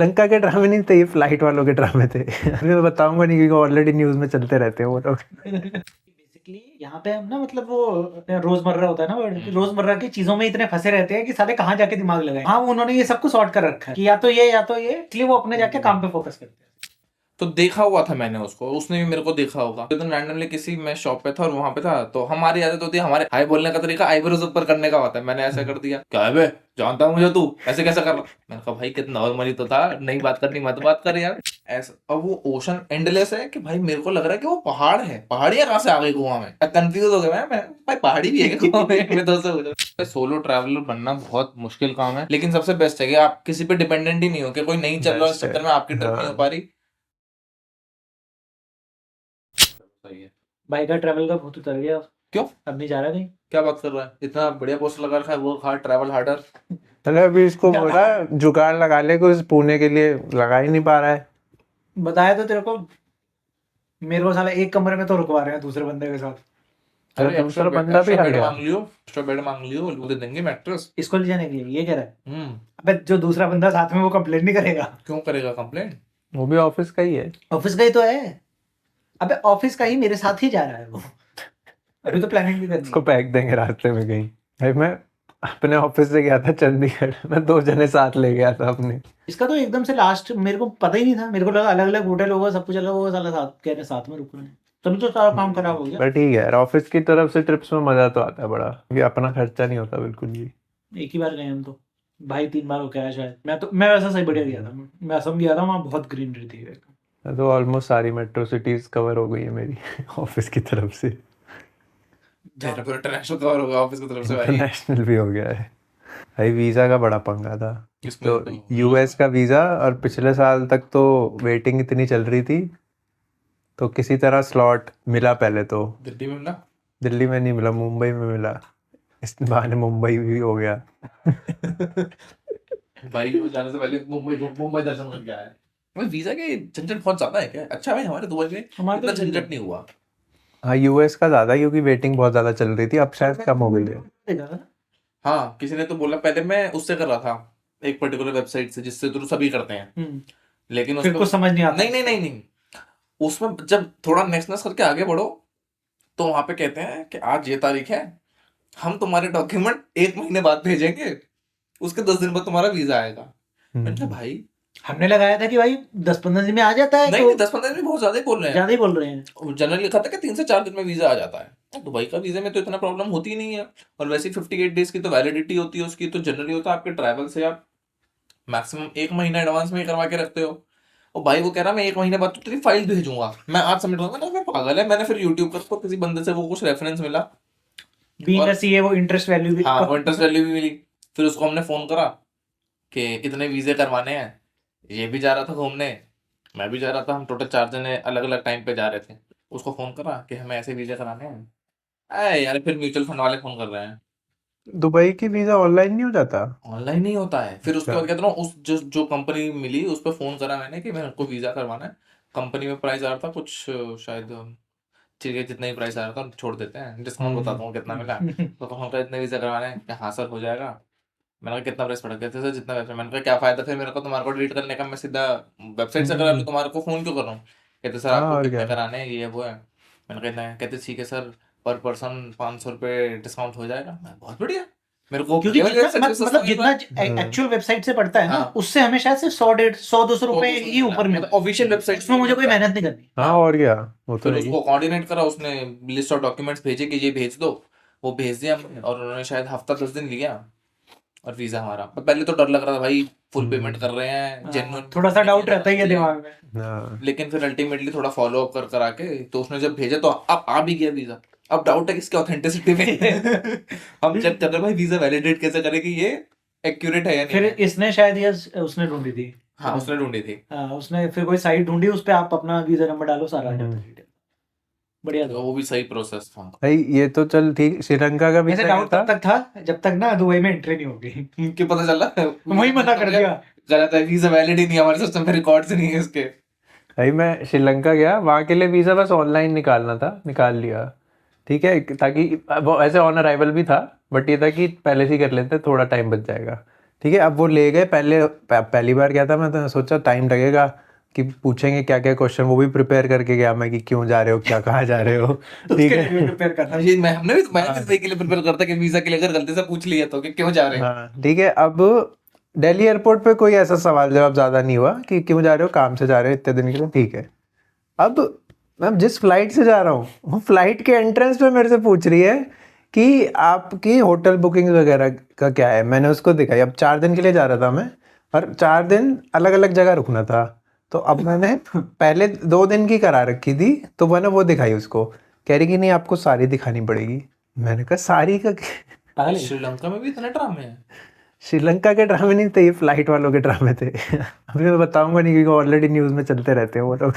लंका के ड्रामे नहीं थे, ये फ्लाइट वालों के ड्रामे थे। अभी मैं बताऊंगा नहीं क्योंकि ऑलरेडी न्यूज में चलते रहते हैं वो लोग। बेसिकली यहाँ पे हम ना मतलब वो रोजमर्रा होता है ना वर्ड, रोजमर्रा की चीजों में इतने फंसे रहते हैं कि साले कहाँ जाके दिमाग लगाए। हाँ, उन्होंने ये सब कुछ सॉर्ट कर रखा है कि या तो ये, इसलिए वो अपने जाके काम पे फोकस करते हैं। तो देखा हुआ था मैंने उसको, उसने भी मेरे को देखा होगा। तो रैंडमली किसी मैं शॉप पे था और वहां पे था, तो हमारी आदत होती है, हमारे हाय बोलने का तरीका आईब्रोज ऊपर करने का होता है। मैंने ऐसा कर दिया, क्या है बे, जानता हूँ मुझे तू ऐसे कैसे कर रहा। मैंने कहा भाई कितना नॉर्मली तो था, नहीं बात करनी मत बात कर यार ऐसा। अब वो ओशन एंडलेस है कि भाई मेरे को लग रहा है कि वो पहाड़ है, पहाड़ियां कहाँ से आ गई कुआं में, कंफ्यूज हो गया मैं भाई पहाड़ी भी है क्या कुआं में। मैं तो से सोलो ट्रैवलर बनना बहुत मुश्किल काम है, लेकिन सबसे बेस्ट है कि आप किसी पे डिपेंडेंट ही नहीं हो कि कोई नहीं चल रहा है, इस चक्कर में आपकी ट्रिप नहीं हो पा रही। सही है। भाई का ट्रैवल का भूत उतर गया। क्यों? अब नहीं जा रहा कहीं। क्या बात कर रहा है, इतना बढ़िया पोस्टर लगा रखा है, वर्क हार्ड ट्रैवल हार्डर। अरे अभी इसको बोला जुगाड़ लगा ले, कुछ पुणे के लिए लगा ही नहीं पा रहा है। बताया तो तेरे को, मेरे को साला एक कमरे में तो रुकवा रहे हैं दूसरे बंदे के साथ। अरे दूसरा बंदा भी आ गया। मांग लियो, एक्स्ट्रा बेड मांग लियो, वो दे देंगे मैट्रेस। इसको ले जाने के लिए ये कह रहा है। अबे जो दूसरा बंदा साथ में, वो कंप्लेन नहीं करेगा? क्यों करेगा कंप्लेंट? वो भी ऑफिस का ही है। ऑफिस का ही तो है। अबे ऑफिस का ही मेरे साथ ही जा रहा है वो। अभी तो प्लानिंग भी करनी इसको है। पैक देंगे रास्ते में कहीं। भाई मैं अपने ऑफिस से गया था चंडीगढ़, मैं 2 जने साथ ले गया था अपने। इसका तो एकदम से लास्ट मेरे को पता ही नहीं था, मेरे को लगा अलग अलग होटल होगा, सब कुछ अलग होगा, साला साथ कह रहे साथ में रुकना है, तभी तो सारा काम खराब हो गया। पर ठीक है यार, ऑफिस की तरफ से ट्रिप्स में मजा तो आता है बड़ा, क्योंकि अपना खर्चा नहीं होता बिल्कुल भी। एक ही बार गए हम तो, भाई 3 बार हो गया शायद। मैं वैसा सही बढ़िया गया था। मैं असम गया था, वहाँ बहुत ग्रीनरी थी एकदम। तो ऑलमोस्ट सारी मेट्रो सिटीज कवर हो गई है मेरी ऑफिस की तरफ से। तेरा तो इंटरनेशनल कवर होगा ऑफिस की तरफ से भाई। इंटरनेशनल भी हो गया है भाई। वीजा का बड़ा पंगा था। किसमें? तो यूएस का वीजा, और पिछले साल तक तो वेटिंग इतनी चल रही थी, तो किसी तरह स्लॉट मिला पहले तो। दिल्ली में मिला? दिल्ली में नहीं मिला, मुंबई में मिला। इस बहाने मुंबई भी हो गया। भाई वो जाने से पहले मुंबई दर्शन करके आया है। भाई वीजा के झंझट बहुत ज्यादा है क्या? अच्छा भाई हमारे दुबई में हमारे इतना तो झंझट नहीं हुआ। हाँ यूएस का ज्यादा, क्योंकि वेटिंग बहुत ज्यादा चल रही थी, अब शायद कम हो गई है। हाँ किसी ने तो बोला, पहले मैं उससे कर रहा था एक पर्टिकुलर वेबसाइट से जिससे तो सभी करते हैं, लेकिन फिर कुछ समझ नहीं आता। नहीं उसमें जब थोड़ा नेक्स्ट करके आगे बढ़ो तो वहां पे कहते हैं कि आज ये तारीख है, हम तुम्हारे डॉक्यूमेंट 1 महीने बाद भेजेंगे, उसके 10 दिन बाद तुम्हारा वीजा आएगा। मैंने कहा भाई हमने लगाया था कि भाई 10-15 दिन में आ जाता है। नहीं 10-15 दिन बहुत ज्यादा ही बोल रहे हैं, ज्यादा ही बोल रहे हैं। जनरली लिखा था कि 3 से 4 दिन में वीजा आ जाता है। दुबई का वीजा में तो इतना प्रॉब्लम होती ही नहीं है, और वैसे ही 58 डेज की तो वैलिडिटी होती है उसकी, तो जनरली होता है आपके ट्रैवल से आप मैक्सिमम 1 महीना एडवांस में ही करवा के रखते हो। और भाई वो कह रहा मैं 1 महीने बाद तो तेरी फाइल भेजूंगा, मैं आज सबमिट करूंगा ना, मैं पागल है। मैंने फिर यूट्यूब पर किसी बंदे से वो कुछ रेफरेंस मिला, बीइंग अ सीए वो इंटरेस्ट वैल्यू भी, हाँ वो इंटरेस्ट वैल्यू भी मिली। फिर उसको हमने फोन करा कि इतने वीजे करवाने हैं, ये भी जा रहा था घूमने, मैं भी जा रहा था, हम टोटल 4 जने अलग अलग टाइम पे जा रहे थे। उसको फोन करा कि हमें ऐसे वीजे कराने हैं, अरे यार फिर म्यूचुअल फंड वाले फोन कर रहे हैं। दुबई की वीजा ऑनलाइन नहीं हो जाता? ऑनलाइन नहीं होता है। फिर उसके अच्छा। बाद कहता हूँ उस जो कंपनी मिली उस पर फोन करा मैंने कि मेरे को वीजा करवाना है। कंपनी में प्राइस आ रहा था कुछ शायद, ठीक है जितना ही प्राइस आ रहा था छोड़ देते हैं, डिस्काउंट बताता हूँ कितना मिला। तो हम कहा इतने वीजा करवाने हैं क्या? हाँ सर हो जाएगा। मैंने कहा कितना प्राइस पड़ गया था सर? जितना पैसा। मैंने कहा क्या फायदा फिर मेरे को तुम्हारे को डिलीट करने का, मैं सीधा वेबसाइट से करा लूँ, तुम्हारे को फोन क्यों कर रहा हूँ? कहते सर हाँ आपको और कितने क्या। कराने हैं ये वो है। मैंने कहा इतना। कहते ठीक है सर पर पर्सन 500 रुपये डिस्काउंट हो जाएगा। मैं बहुत बढ़िया, मेरे को क्योंकि केवल website से सस्ता मतलब मिल जितना रहा है। एक्चुअल वेबसाइट से पड़ता है ना, हाँ। उससे हमें शायद सिर्फ 100-150 200 ही ऊपर मिलता है। ऑफिशियल वेबसाइट उसमें मुझे कोई मेहनत नहीं करनी। हाँ और क्या, वो तो फिर है ही। उसको कोऑर्डिनेट करा, उसने लिस्ट ऑफ डॉक्यूमेंट्स भेजे कि ये भेज दो, वो भेज दिया हमने, और उन्होंने शायद हफ्ता 10 दिन लिया और वीजा हमारा। पर पहले तो डर लग रहा था भाई, फुल पेमेंट कर रहे हैं जेन्युइन, थोड़ा सा डाउट रहता ही है दिमाग में। हाँ लेकिन फिर अल्टीमेटली थोड़ा फॉलो अप कर आके तो उसने जब भेजा तो अब आ भी गया वीजा। अब डाउट है किसके ऑथेंटिसिटी में। हम चेक कर रहे भाई वीजा वैलिडेट कैसे करें कि ये एक्यूरेट है या नहीं फिर है। इसने शायद ये उसने ढूंढी थी। हाँ उसने ढूंढी थी। हाँ, उसने फिर कोई साइट ढूंढी, उस पे आप अपना वीजा नंबर डालो, सारा आ जाता है डिटेल। बढ़िया तो था। वो भी सही प्रोसेस था। भाई ये तो चल ठीक, श्रीलंका का भी वैसे सही डाउट था। तब तक था जब तक ना दुबई में एंट्री नहीं होगी। कि पता चला वही मना कर दिया। गलत है, वीजा वैलिड ही नहीं है, हमारे सिस्टम में रिकॉर्ड्स नहीं है इसके। भाई मैं श्रीलंका गया, वहाँ के लिए वीज़ा बस ऑनलाइन निकालना था, निकाल लिया ठीक है, ताकि वो ऐसे ऑन अराइवल भी था, बट ये था कि पहले से ही कर लेते थोड़ा टाइम बच जाएगा। ठीक है, अब वो ले गए, पहली बार गया था मैं, तो सोचा टाइम लगेगा कि पूछेंगे क्या क्या क्वेश्चन, वो भी प्रिपेयर करके गया मैं कि क्यों जा रहे हो, क्या कहाँ जा रहे हो। तो ठीक उसके है। लिए प्रिपेयर करना। ये मैंने भी वही के लिए प्रिपेयर करता कि वीजा के लिए अगर गलती से पूछ लिया तो कि क्यों जा रहे हैं। हाँ ठीक है। अब दिल्ली एयरपोर्ट पे कोई ऐसा सवाल जवाब ज़्यादा नहीं हुआ कि क्यों जा रहे हो, काम से जा रहे हो इतने दिन के लिए, ठीक है। अब मैं जिस फ्लाइट से जा रहा हूँ, वो फ्लाइट के एंट्रेंस पे मेरे से पूछ रही है कि आपकी होटल बुकिंग वगैरह का क्या है। मैंने उसको दिखाई, अब 4 दिन के लिए जा रहा था मैं, और 4 दिन अलग अलग जगह रुकना था। तो अब मैंने पहले 2 दिन की करा रखी थी, तो मैंने वो दिखाई उसको, कह रही कि नहीं आपको सारी दिखानी पड़ेगी। मैंने कहा सारी का पागल है। श्रीलंका में भी इतने ड्रामे हैं। श्रीलंका के ड्रामे नहीं थे, ये फ्लाइट वालों के ड्रामे थे। अभी मैं बताऊंगा नहीं क्योंकि ऑलरेडी न्यूज़ में चलते रहते हैं वो लोग।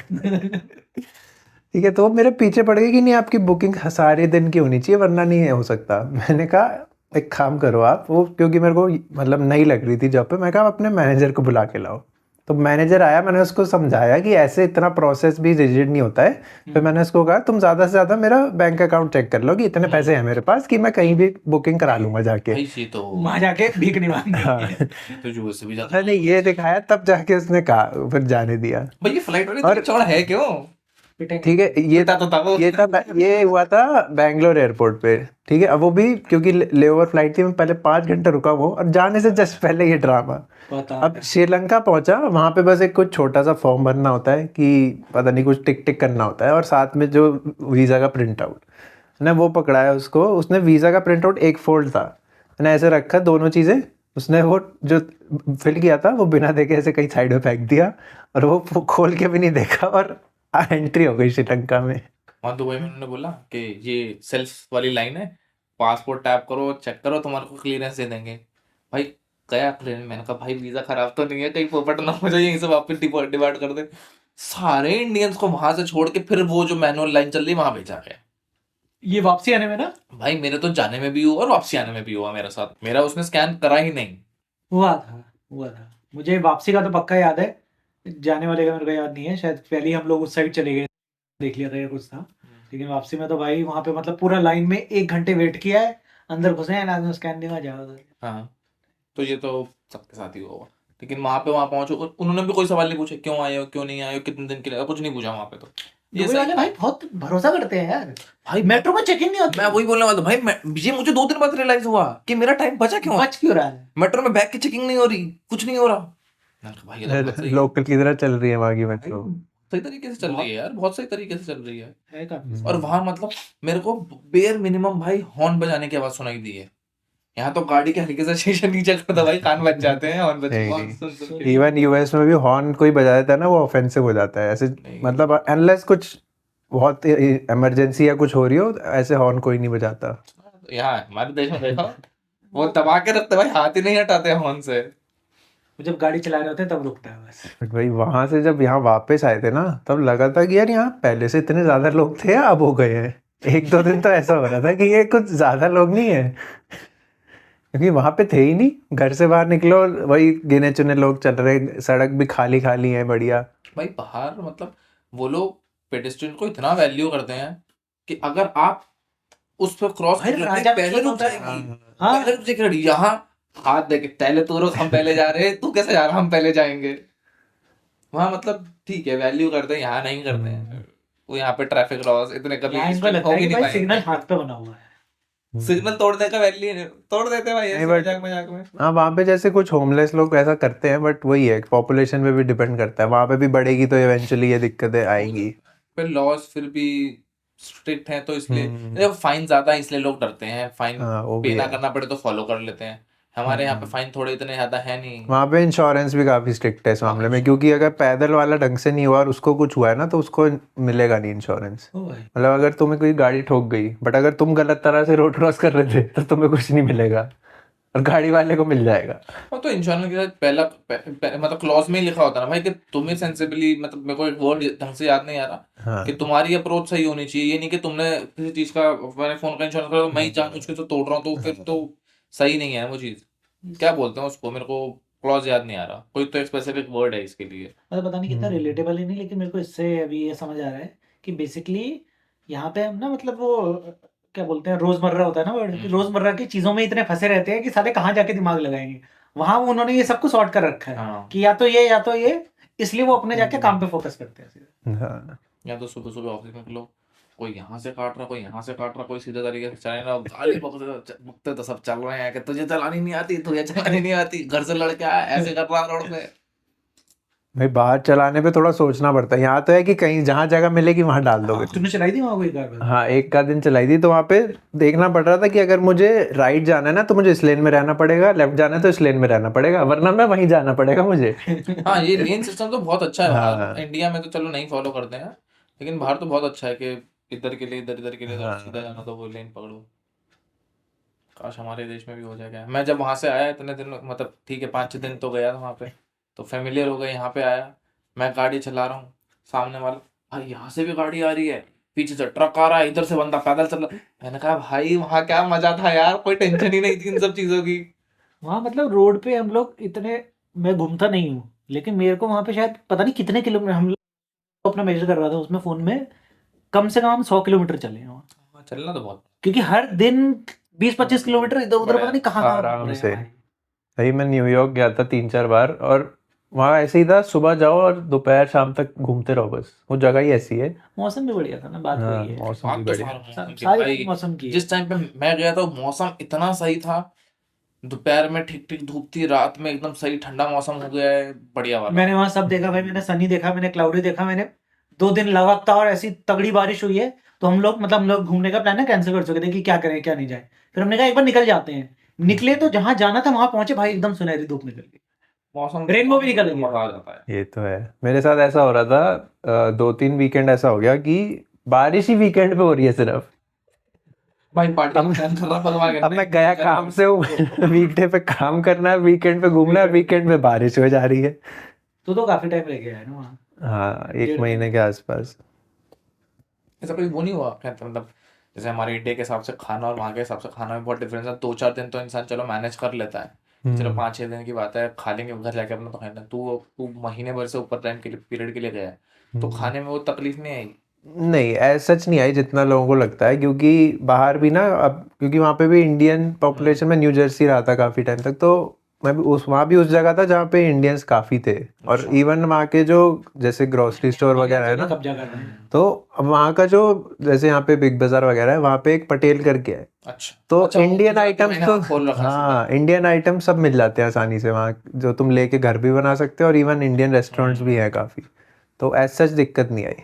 ठीक है, तो वो मेरे पीछे पड़ गई कि नहीं आपकी बुकिंग सारे दिन की होनी चाहिए वरना नहीं हो सकता। मैंने कहा एक काम करो आप, वो क्योंकि मेरे को मतलब नहीं लग रही थी जब पे, मैं कहा अपने मैनेजर को बुला के लाओ। तो मैनेजर आया, मैंने उसको समझाया कि ऐसे इतना प्रोसेस भी रिजिड नहीं होता है। फिर मैंने उसको कहा तुम ज़्यादा से ज़्यादा मेरा बैंक अकाउंट चेक कर लो कि इतने पैसे हैं मेरे पास कि मैं कहीं भी बुकिंग करा लूँगा जाके। भाई ये तो वहां जाके भीख नहीं मांगनी। हाँ, तो जो उससे भी ज्यादा मैंने ये दिखाया तब जाके उसने कहा, फिर जाने दिया। भाई ये फ्लाइट वाली और- इतनी चौड़ा है क्यों? पिटेंगे। ठीक है, ये पिटा तो था वो। ये हुआ था बैंगलोर एयरपोर्ट पे। ठीक है, अब वो भी क्योंकि लेओवर फ्लाइट थी, मैं पहले 5 घंटे रुका हूँ और जाने से जस्ट पहले ये ड्रामा। बता। अब श्रीलंका पहुंचा, वहां पे बस एक कुछ छोटा सा फॉर्म भरना होता है कि पता नहीं कुछ टिक टिक करना होता है, और साथ में जो वीज़ा का प्रिंट आउट, मैंने वो पकड़ाया उसको। उसने वीज़ा का प्रिंट आउट एक फोल्ड था, मैंने ऐसे रखा दोनों चीज़ें, उसने वो जो फिल किया था वो बिना देखे ऐसे कहीं साइड में फेंक दिया, और वो खोल के भी नहीं देखा, और एंट्री हो गई श्रीलंका में। वहाँ दुबई में उन्होंने बोला कि ये सेल्फ वाली लाइन है, पासपोर्ट टैप करो, चेक करो, तुम्हारे को क्लियरेंस दे देंगे। भाई गया क्लियरेंस, मैंने कहा भाई वीजा खराब तो नहीं है, कहीं पोपट ना हो जाए, यहीं से वापस डिपार्ट कर दे। सारे इंडियंस को वहां से छोड़ के फिर वो जो मैनुअल लाइन चल रही वहां भेजा गया। ये वापसी आने में ना भाई मेरे तो जाने में भी हुआ और वापसी आने में भी हुआ मेरे साथ, मेरा उसने स्कैन करा ही नहीं। हुआ था मुझे वापसी का तो पक्का याद है, जाने वाले का मेरे को याद नहीं है। शायद पहले ही हम लोग उस साइड चले गए, देख लिया था या कुछ था। लेकिन वापसी में तो भाई वहां पे मतलब पूरा लाइन में 1 घंटे वेट किया है, अंदर घुसे हैं ना, स्कैन नहीं हुआ, जाओ। हाँ तो ये तो सबके साथ ही हुआ होगा। लेकिन वहां पहुंचो उन्होंने भी कोई सवाल नहीं पूछे, क्यों आए हो क्यों नहीं आए हो कितने दिन के लिए, कुछ नहीं पूछा वहां पे। तो ये दुबई सही वाले भाई बहुत भरोसा करते हैं यार। भाई मेट्रो में चेक इन नहीं होती। मैं वही बोलने वाला था भाई, ये मुझे 2 दिन बाद रियलाइज हुआ कि मेरा टाइम बचा क्यों है। बच क्यों रहा है? मेट्रो में बैग की चेकिंग नहीं हो रही, कुछ नहीं हो रहा। मैंने कहा, भाई ये तो बहुत सही है। लोकल की तरह चल रही है वहाँ की मेट्रो। सही तरीके से चल रही है यार, बहुत सही तरीके से चल रही है। काफी और वहां मतलब मेरे को बेयर मिनिमम भाई हॉर्न बजाने की आवाज सुनाई दी है। यहाँ तो गाड़ी के हल्के से शीशे नीचे करता भाई कान बज जाते हैं हॉर्न नहीं, इवन यूएस में भी हॉर्न कोई बजा देता है ना, वो ऑफेंसिव हो जाता है ऐसे। मतलब अनलेस कुछ बहुत इमरजेंसी या कुछ हो रही हो, ऐसे हॉर्न कोई नहीं बजाता। यहाँ हमारे देश में देखो वो दबा के रखते भाई, हाथ ही नहीं हटाते हॉर्न से। जब गाड़ी चला रहे होते हैं तब रुकता है बस। बट भाई वहां से जब यहाँ वापस आए थे ना, तब लगा था कि यार यहाँ पहले से इतने ज्यादा लोग थे, अब हो गए हैं। 1-2 दिन तो ऐसा हो रहा था कि ये कुछ ज्यादा लोग नहीं है, क्योंकि वहां पे थे ही नहीं। घर से बाहर निकलो वही गिने चुने लोग चल रहे, सड़क भी खाली खाली है बढ़िया। भाई बाहर मतलब वो लोग पेडेस्ट्रियन को इतना वैल्यू करते हैं कि अगर आप उस पर क्रॉस भाई करने राजा पहले पीछे रुक होता है। जाएगी, हाँ। पहले रुक जाएगी। यहाँ हाथ देके पहले तू रुक, हम पहले जा रहे हैं, तू कैसे जा रहा, हम पहले जाएंगे। वहाँ मतलब ठीक है वैल्यू करते हैं, यहाँ नहीं करते हैं। वो यहाँ पे ट्रैफिक लॉस इतने कभी यहाँ इनको लगता हो है भी कि नहीं भाई सिग्नल पाएंगे। हाथ पे बना हुआ है। सिग्नल तोड़ने का वैल्यू तोड़ देते हैं भाई ऐसे नहीं, but- मजाक मजाक में। हाँ वहाँ पे जैसे कुछ होमलेस लोग ऐसा करते हैं, बट वही है पॉपुलेशन पे भी डिपेंड करता है। वहाँ पे भी बढ़ेगी तो इवेंचुअली ये दिक्कतें आएंगी। फिर लॉस फिर भी स्ट्रिक्ट हैं तो इसलिए हम्म। देखो फाइन ज्यादा है इसलिए लोग डरते हैं, फाइन हाँ वो पे भी ना है। करना पड़े तो फॉलो कर लेते हैं। हमारे यहाँ पे फाइन थोड़े इतने ज्यादा है नहीं। वहाँ पे इंश्योरेंस भी काफी स्ट्रिक्ट है इस मामले में, क्योंकि अगर पैदल वाला ढंग से नहीं हुआ और उसको कुछ हुआ है ना, तो उसको मिलेगा नहीं इंश्योरेंस। ओ भाई मतलब अगर तुम्हें कोई गाड़ी ठोक गई, बट अगर तुम गलत तरह से रोड क्रॉस कर रहे थे तो तुम्हें कुछ नहीं मिलेगा, और गाड़ी वाले को मिल जाएगा। और तो इंश्योरेंस के साथ मतलब क्लॉज में ही लिखा होता है ना भाई कि तुम्हें सेंसिबली, मतलब मेरे को एक वर्ड ढंग से याद नहीं आ रहा, हाँ कि तुम्हारी अप्रोच सही होनी चाहिए। ये नहीं कि तुमने किसी चीज का, मैंने फोन का इंश्योरेंस करा तो मैं ही जानबूझ के तो तोड़ रहा हूँ, तो फिर तो सही नहीं है वो चीज। क्या बोलते हैं उसको, मेरे को क्लॉज याद नहीं आ रहा, कोई तो एक स्पेसिफिक वर्ड है इसके लिए। मतलब पता नहीं कितना रिलेटेबल ही नहीं, लेकिन मेरे को इससे अभी ये समझ आ रहा है कि बेसिकली यहाँ पे हम ना मतलब वो क्या बोलते हैं, रोजमर्रा होता है ना वर्ड, रोजमर्रा की चीजों में इतने फंसे रहते हैं कि साले कहाँ जाके दिमाग लगाएंगे। वहां उन्होंने ये सब कुछ सॉर्ट कर रखा है हाँ। कि या तो ये, इसलिए वो अपने जाके काम पे फोकस करते हैं सीधे। हाँ या तो सुबह सुबह ऑफिस में निकलो, कोई यहाँ से काट रहा, कोई यहाँ से काट रहा, कोई सीधे तरीके से चले ना, गाली बकते तो सब चल रहे हैं कि तुझे चलानी नहीं आती, तुझे चलानी नहीं आती, घर से लड़के आया ऐसे कर रहा रोड पे। भाई बाहर चलाने पे थोड़ा सोचना पड़ता है। यहाँ तो है कि कहीं जहाँ जगह मिलेगी वहां डाल दोगे। तूने चलाई थी वहां कोई कार? हाँ एक का दिन चलाई थी, तो वहाँ पे देखना पड़ रहा था कि अगर मुझे राइट जाना है ना तो मुझे इस लेन में रहना पड़ेगा, लेफ्ट जाना है तो इस लेन में रहना पड़ेगा, वरना मैं वहीं जाना पड़ेगा मुझे। हाँ ये लेन सिस्टम तो बहुत अच्छा है हाँ। बाहर। इंडिया में तो चलो नहीं फॉलो करते हैं, लेकिन बाहर तो बहुत अच्छा है कि इधर के लिए इधर, इधर के लिए इधर, हाँ। सीधा जाना तो वो लेन पकड़ो। काश हमारे देश में भी हो जाएगा। मैं जब वहां से आया इतने दिन, मतलब ठीक है 5-6 दिन तो गया था वहां पे, तो फेमिलियर हो गया। यहाँ पे आया, मैं गाड़ी चला रहा हूँ, सामने वाला भाई यहाँ से भी गाड़ी आ रही है, पीछे से ट्रक आ रहा है, इधर से बंदा पैदल चल रहा। मैंने कहा भाई वहां क्या मजा था यार, कोई टेंशन ही नहीं थी इन सब चीजों की। वहां मतलब रोड पे हम लोग इतने, मैं घूमता नहीं हूँ, लेकिन मेरे को वहां पे शायद पता नहीं कितने किलोमीटर, हम लोग अपना मेजर कर रहा था उसमें फोन में, कम से कम हम 100 किलोमीटर चले हैं वहाँ। हाँ, चलना तो बहुत क्योंकि हर दिन 20-25 किलोमीटर इधर उधर पता नहीं कहाँ कहाँ आराम घूम रहे हैं से। भाई। भाई मैं न्यूयॉर्क गया था 3-4 बार, और वहाँ ऐसे ही था, सुबह जाओ और दोपहर शाम तक घूमते रहो बस। वो जगह ही ऐसी है। मौसम भी बढ़िया था ना, बात हाँ वही है। मौसम बात भी तो बढ़िया। सारा मौसम की सारी भाई। मौसम की है। जिस टाइम पे मैं गया था मौसम इतना सही था, दोपहर में ठीक ठीक धूप थी, रात में एकदम सही ठंडा मौसम हो गया है, बढ़िया वाला। मैंने वहां सब देखा भाई, मैंने सनी देखा, मैंने क्लाउडी देखा, मैंने 2 दिन लगातार ऐसी तगड़ी बारिश हुई है, तो हम लोग घूमने का प्लान है कैंसिल कर चुके थे कि क्या करें क्या नहीं जाए। फिर हमने कहा एक बार निकल जाते हैं, निकले तो जहां जाना था वहां पहुंचे भाई, एकदम सुनहरी धूप निकल गई, मौसम रेनबो भी निकल गया। मजा आ जाता है। ये तो है। मेरे साथ ऐसा हो रहा था 2-3 वीकेंड ऐसा हो गया कि बारिश ही वीकेंड पे हो रही है सिर्फ। भाई पार्टी का प्लान कर रहा भगवान अब मैं गया काम से हूँ, वीकडे पे काम करना है, वीकेंड पे घूमना है, वीकेंड पे बारिश हो जा रही है। तो काफी टाइम लग गया है ना वहाँ। हाँ 1 डेढ़ महीने के आसपास। ऐसा कोई वो नहीं हुआ क्या, मतलब जैसे हमारे इंडिया के हिसाब से खाना और वहाँ के हिसाब से खाना में बहुत डिफरेंस है। 2-4 दिन तो इंसान चलो मैनेज कर लेता है, चलो 5-6 दिन की बात है, खा लेंगे घर जाके अपना तो खाना। तू महीने भर से ऊपर टाइम के लिए पीरियड के लिए गया है, तो खाने में वो तकलीफ नहीं आई? नहीं ऐसा सच नहीं आई जितना लोगों को लगता है, क्योंकि बाहर भी ना, अब क्योंकि वहाँ पे भी इंडियन पॉपुलेशन में, न्यू जर्सी रहा था काफ़ी टाइम तक, तो मैं भी वहाँ भी उस जगह था जहाँ पे इंडियंस काफ़ी थे। और इवन वहाँ के जो जैसे ग्रोसरी स्टोर वगैरह है ना, कब्जा कर रहे हैं। तो अब वहाँ का जो, जैसे यहाँ पे बिग बाजार वगैरह है, वहाँ पे एक पटेल करके है, अच्छा तो अच्छा, वो इंडियन गुजरात आइटम्स में तो, खोल रखा है हाँ इंडियन आइटम सब मिल जाते हैं आसानी से वहाँ, जो तुम लेके घर भी बना सकते हो, और इवन इंडियन रेस्टोरेंट्स भी हैं काफ़ी, तो एज सच दिक्कत नहीं आई।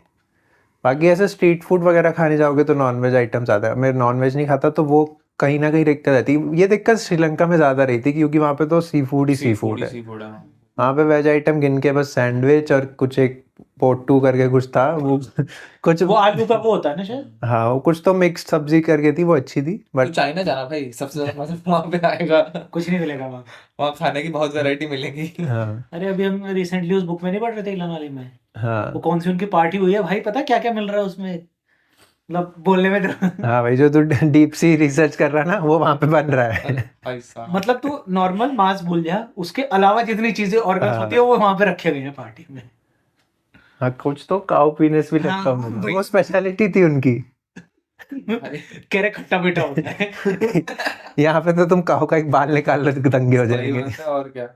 बाकी ऐसे स्ट्रीट फूड वगैरह खाने जाओगे तो नॉनवेज आइटम्स आता है, मैं नॉनवेज नहीं खाता, तो वो कहीं ना कहीं दिक्कत रहती है। ये दिक्कत श्रीलंका में ज़्यादा रही थी, क्योंकि वहाँ पे तो सी फूड ही सी फूड है। सी फूड है। वहाँ पे वेज आइटम गिन के बस सैंडविच और कुछ एक पोटू करके कुछ था वो कुछ वो आलू का वो होता है ना शायद। हाँ वो कुछ तो मिक्स सब्जी करके थी, वो अच्छी थी तो बट चाइना जाना भाई, सबसे ज्यादा मजा वहाँ पे आएगा। कुछ नहीं मिलेगा वहाँ। वहाँ खाने की बहुत वैरायटी मिलेगी। हाँ अरे अभी हम रिसेंटली उस बुक में नहीं पढ़ रहे थे इलान वाली में, वो हाँ कौन सी उनकी पार्टी हुई है भाई, पता क्या क्या मिल रहा है उसमें, मतलब बोलने में तो हाँ भाई, जो तू डीप सी रिसर्च कर रहा है ना, वो वहाँ पे बन रहा है। भाई साहब मतलब तू नॉर्मल मांस भूल जा, उसके अलावा जितनी चीजें ऑर्गन्स होती है वो वहां पे रखे गए हैं पार्टी में। हाँ कुछ तो काउ पीनस भी लगता हाँ, है, भाई। वो स्पेशलिटी थी उनकी। कह रहे खट्टा मीठा होता है। यहाँ पे तो तुम काउ का एक बाल निकाल लो तो दंगे हो सही जाएंगे। बात है, और क्या।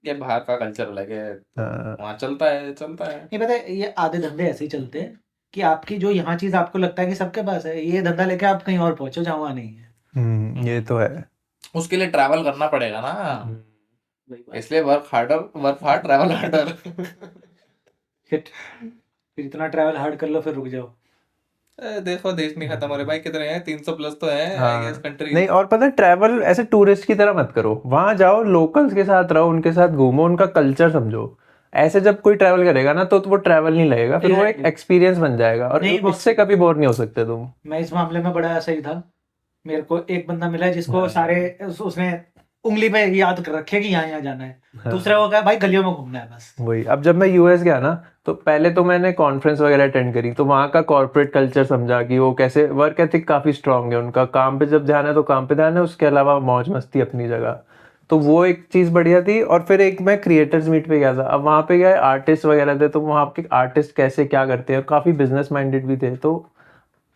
ये बाहर का कल्चर अलग है, हाँ, वहाँ चलता है चलता है। नहीं पता है, ये आधे धंधे ऐसे ही चलते हैं कि आपकी जो यहाँ चीज आपको लगता है कि सबके पास है, ये धंधा लेके आप कहीं और पहुंचो जहाँ वहाँ नहीं है। ये तो है। उसके लिए ट्रैवल करना पड़ेगा ना, वही बात। इसलिए work harder, work hard travel harder. फिर इतना ट्रैवल हार्ड कर लो फिर रुक जाओ। देखो देश नहीं खत्म हो रहे भाई, कितने हैं 300 प्लस तो है हाँ आई गेस कंट्री। नहीं, और पता है ट्रैवल ऐसे टूरिस्ट की तरह मत करो, वहां जाओ लोकल्स के साथ रहो, उनके साथ घूमो, उनका कल्चर समझो। ऐसे जब कोई ट्रैवल करेगा ना तो वो ट्रैवल नहीं लगेगा, फिर वो एक Exactly. एक्सपीरियंस बन जाएगा, और नहीं, उससे कभी बोर नहीं हो सकते तुम। मैं इस मामले में बड़ा सही था, मेरे को एक बंदा मिला जिसको हाँ। सारे उसने उंगली पे याद कर रखे कि यहाँ यहाँ जाना है, हाँ। दूसरा हो गया भाई गलियों में घूमना है बस। वही, अब जब मैं यूएस गया ना, तो पहले तो मैंने कॉन्फ्रेंस वगैरह अटेंड करी, तो वहाँ का कॉर्पोरेट कल्चर समझा कि वो कैसे, वर्क एथिक काफी स्ट्रांग है उनका, काम पे जब ध्यान है तो काम पे ध्यान है, उसके अलावा मौज मस्ती अपनी जगह, तो वो एक चीज बढ़िया थी। और फिर एक मैं क्रिएटर्स मीट पे गया था, अब वहाँ पे गए आर्टिस्ट वगैरह थे, तो वहाँ के आर्टिस्ट कैसे क्या करते हैं, काफी बिजनेस माइंडेड भी थे, तो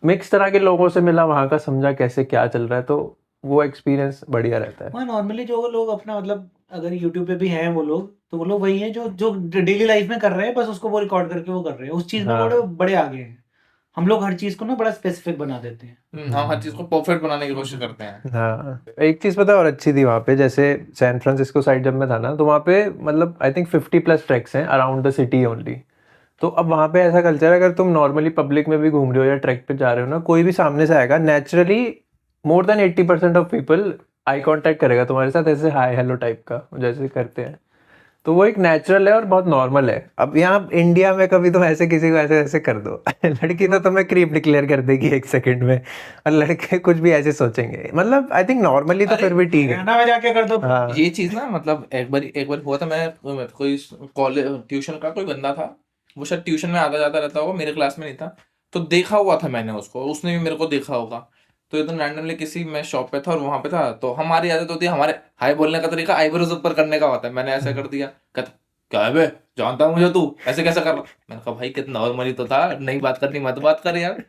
मिक्स तरह के लोगों से मिला वहाँ का, समझा कैसे क्या चल रहा है, तो वो एक्सपीरियंस बढ़िया रहता है। हाँ नॉर्मली जो लोग अपना मतलब अगर यूट्यूब पे भी हैं वो लोग तो वो लोग वही हैं जो जो डेली लाइफ में कर रहे हैं, बस उसको वो रिकॉर्ड करके वो कर रहे हैं, उस चीज में हाँ। बड़े बड़े आगे हैं। हम लोग हर चीज को ना बड़ा स्पेसिफिक बना देते हैं। हम हर चीज को परफेक्ट बनाने की कोशिश करते हैं। हाँ, एक चीज पता है और अच्छी थी वहाँ पे, जैसे सैन फ्रांसिस्को साइड जब मैं था ना, तो वहाँ पे मतलब आई थिंक 50+ ट्रैक्स हैं अराउंड द सिटी ओनली। तो अब वहाँ पे ऐसा कल्चर है, अगर तुम नॉर्मली पब्लिक में भी घूम रहे हो या ट्रैक पे जा रहे हो ना, कोई भी सामने से आएगा, naturally more than 80% of people eye contact करेगा तुम्हारे साथ, ऐसे हाय हेलो टाइप का जैसे करते हैं। तो वो एक नेचुरल है और बहुत नॉर्मल है। अब यहाँ इंडिया में कभी तुम ऐसे किसी को ऐसे ऐसे कर दो लड़की तो तुम्हें क्रीप डिक्लेयर कर देगी 1 सेकंड में, और लड़के कुछ भी ऐसे सोचेंगे। मतलब आई थिंक नॉर्मली तो फिर भी ठीक है। हरियाणा में जाके कर दो। हाँ ये चीज ना मतलब एक बार हुआ था, मैं कोई कॉलेज ट्यूशन का कोई बंदा था, वो शायद ट्यूशन में आता जाता रहता होगा, मेरे क्लास में नहीं था, तो देखा हुआ था मैंने उसको, उसने भी मेरे को देखा होगा। तो एकदम रैंडमली किसी मैं शॉप पे था और वहां पे था, तो हमारी आदत होती है, हमारे हाय बोलने का तरीका आईब्रोज ऊपर करने का होता है। मैंने ऐसा कर दिया, कहता क्या है बे, जानता हूँ मुझे तू ऐसे कैसे कर रहा। मैंने कहा भाई कितना नॉर्मली तो था, नहीं बात करनी मत बात कर यार,